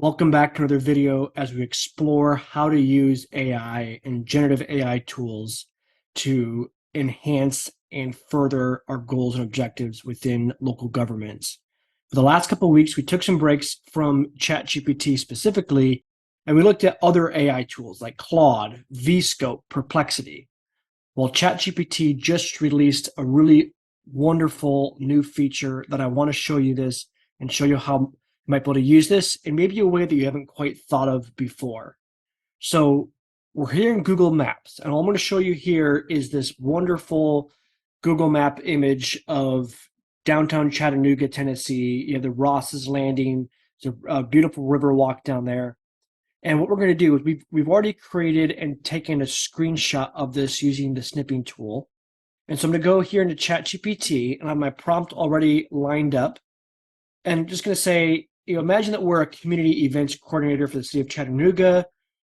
Welcome back to another video as we explore how to use AI and generative AI tools to enhance and further our goals and objectives within local governments. For the last couple of weeks, we took some breaks from ChatGPT specifically, and we looked at other AI tools like Claude, VScope, Perplexity. Well, ChatGPT just released a really wonderful new feature that I want to show you this and show you how you might be able to use this in maybe a way that you haven't quite thought of before. So we're here in Google Maps, and all I'm going to show you here is this wonderful Google Map image of downtown Chattanooga, Tennessee. You have the Ross's Landing. It's a beautiful river walk down there. And what we're going to do is we've already created and taken a screenshot of this using the snipping tool. And so I'm going to go here into ChatGPT and I have my prompt already lined up. And I'm just going to say, imagine that we're a community events coordinator for the city of Chattanooga.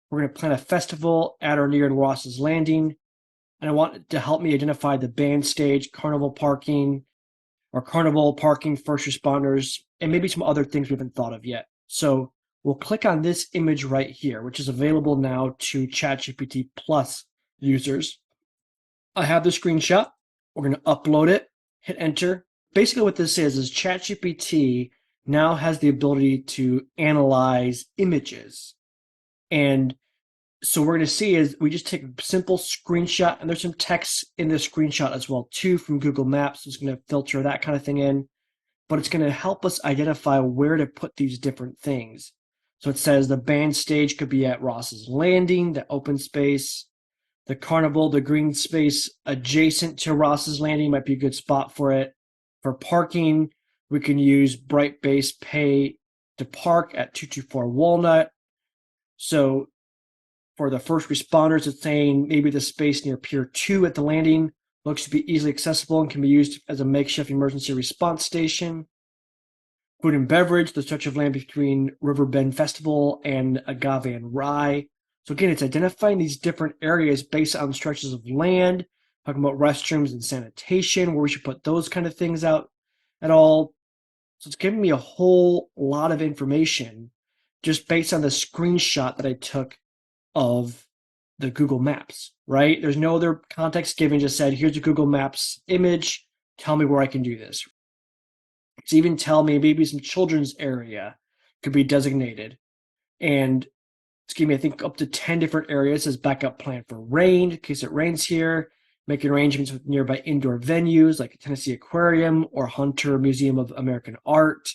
We're going to plan a festival at or near Ross's Landing. And I want it to help me identify the band stage, carnival parking, or carnival parking, first responders, and maybe some other things we haven't thought of yet. So we'll click on this image right here, which is available now to ChatGPT Plus users. I have the screenshot. We're going to upload it, hit enter. Basically what this is ChatGPT now has the ability to analyze images. And so we're going to see is we just take a simple screenshot, and there's some text in the screenshot as well too from Google Maps. So it's going to filter that kind of thing in, but it's going to help us identify where to put these different things. So it says the band stage could be at Ross's Landing, the open space, the carnival, the green space adjacent to Ross's Landing might be a good spot for it. For parking, we can use Bright Base Pay to Park at 224 Walnut. So for the first responders, it's saying maybe the space near Pier 2 at the landing looks to be easily accessible and can be used as a makeshift emergency response station. Food and beverage, the stretch of land between River Bend Festival and Agave and Rye. So again, it's identifying these different areas based on stretches of land, talking about restrooms and sanitation, where we should put those kind of things out at all. So it's giving me a whole lot of information just based on the screenshot that I took of the Google Maps, right? There's no other context given, just said, here's a Google Maps image, tell me where I can do this. It's even tell me maybe some children's area could be designated. And it's giving me, I think, up to 10 different areas as backup plan for rain, in case it rains here, making arrangements with nearby indoor venues like Tennessee Aquarium or Hunter Museum of American Art.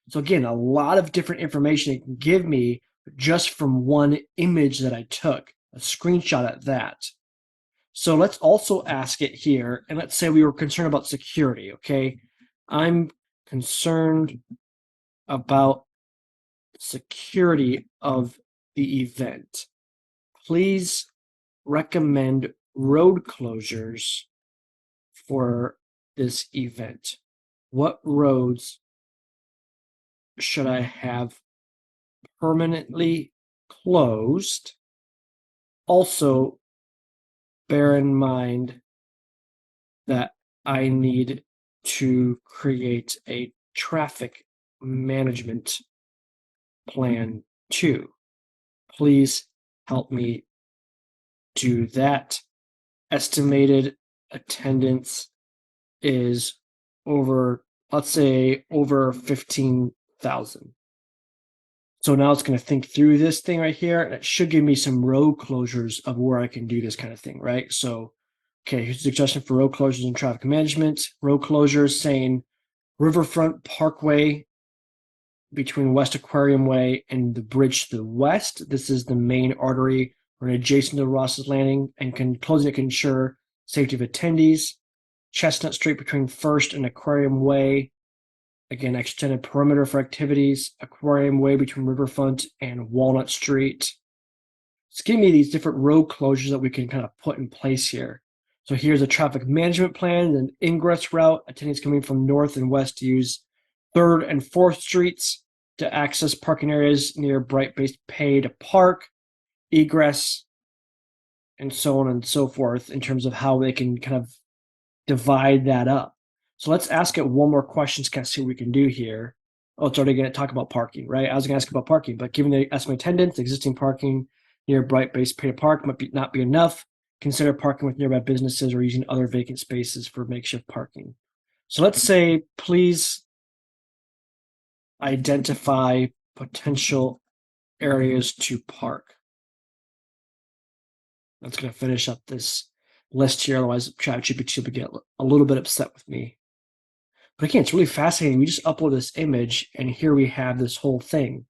So again, a lot of different information it can give me just from one image that I took, a screenshot at that. So let's also ask it here, and let's say we were concerned about security, okay? I'm concerned about security of the event. Please recommend road closures for this event. What roads should I have permanently closed? Also, bear in mind that I need to create a traffic management plan too. Please help me do that. Estimated attendance is over, let's say, over 15,000. So now it's going to think through this thing right here, and it should give me some road closures of where I can do this kind of thing, right? So, okay, here's a suggestion for road closures and traffic management. Road closures saying Riverfront Parkway between West Aquarium Way and the bridge to the west. This is the main artery or adjacent to Ross's Landing, and closing it can ensure safety of attendees. Chestnut Street between First and Aquarium Way. Again, extended perimeter for activities. Aquarium Way between Riverfront and Walnut Street. It's giving me these different road closures that we can kind of put in place here. So here's a traffic management plan, an ingress route. Attendees coming from north and west to use 3rd and 4th Streets to access parking areas near Bright Base Pay to Park, egress, and so on and so forth in terms of how they can kind of divide that up. So let's ask it one more question to kind of see what we can do here. Oh, it's already going to talk about parking, right? I was going to ask about parking, but given the estimated attendance, existing parking near Bright-based pay to park not be enough. Consider parking with nearby businesses or using other vacant spaces for makeshift parking. So let's say, please identify potential areas to park. That's going to finish up this list here. Otherwise, ChatGPT will get a little bit upset with me. But again, it's really fascinating. We just upload this image, and here we have this whole thing.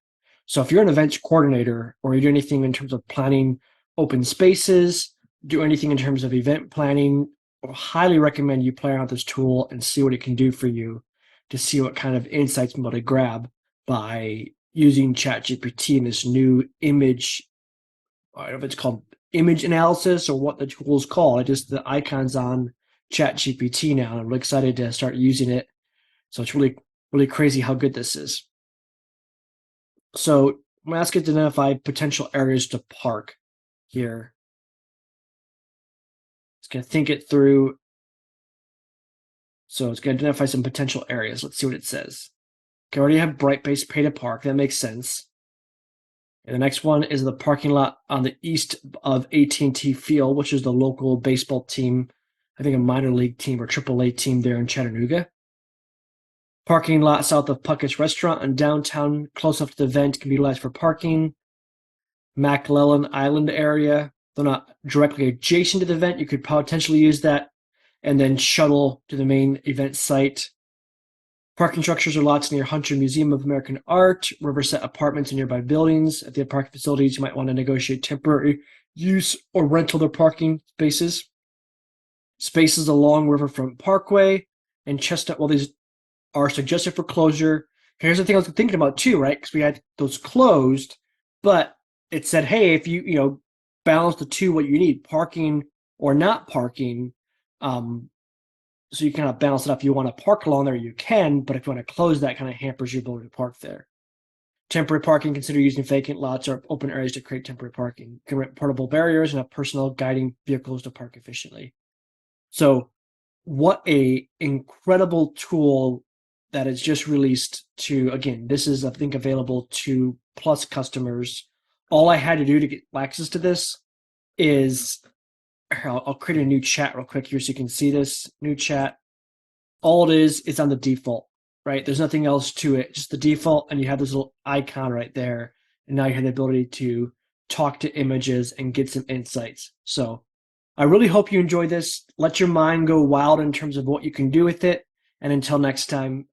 So if you're an events coordinator or you do anything in terms of planning open spaces, do anything in terms of event planning, I highly recommend you play around with this tool and see what it can do for you to see what kind of insights you're able to grab by using ChatGPT in this new image. I don't know if it's called image analysis or what the tool is called. Just the icons on ChatGPT now. I'm really excited to start using it. So it's really, really crazy how good this is. So I'm going to ask it to identify potential areas to park here. It's going to think it through. So it's going to identify some potential areas. Let's see what it says. Okay, I already have Bright-based pay to park. That makes sense. And the next one is the parking lot on the east of AT&T Field, which is the local baseball team, I think a minor league team or AAA team there in Chattanooga. Parking lot south of Puckett's Restaurant in downtown, close up to the event, can be utilized for parking. McClellan Island area, though not directly adjacent to the event, you could potentially use that and then shuttle to the main event site. Parking structures are lots near Hunter Museum of American Art, Riverset Apartments, and nearby buildings. At the parking facilities, you might want to negotiate temporary use or rental their parking spaces. Spaces along Riverfront Parkway and Chestnut, well, these are suggested for closure. Here's the thing I was thinking about too, right? Because we had those closed, but it said, hey, if you balance the two, what you need, parking or not parking, so you kind of balance it up. If you want to park along there, you can, but if you want to close that, kind of hampers your ability to park there. Temporary parking, consider using vacant lots or open areas to create temporary parking. You can rent portable barriers and have personal guiding vehicles to park efficiently. So what a incredible tool that is just released to, again, this is, I think, available to Plus customers. All I had to do to get access to this is, I'll create a new chat real quick here so you can see this new chat. All it is, it's on the default, right? There's nothing else to it, just the default, and you have this little icon right there. And now you have the ability to talk to images and get some insights. So I really hope you enjoy this. Let your mind go wild in terms of what you can do with it. And until next time,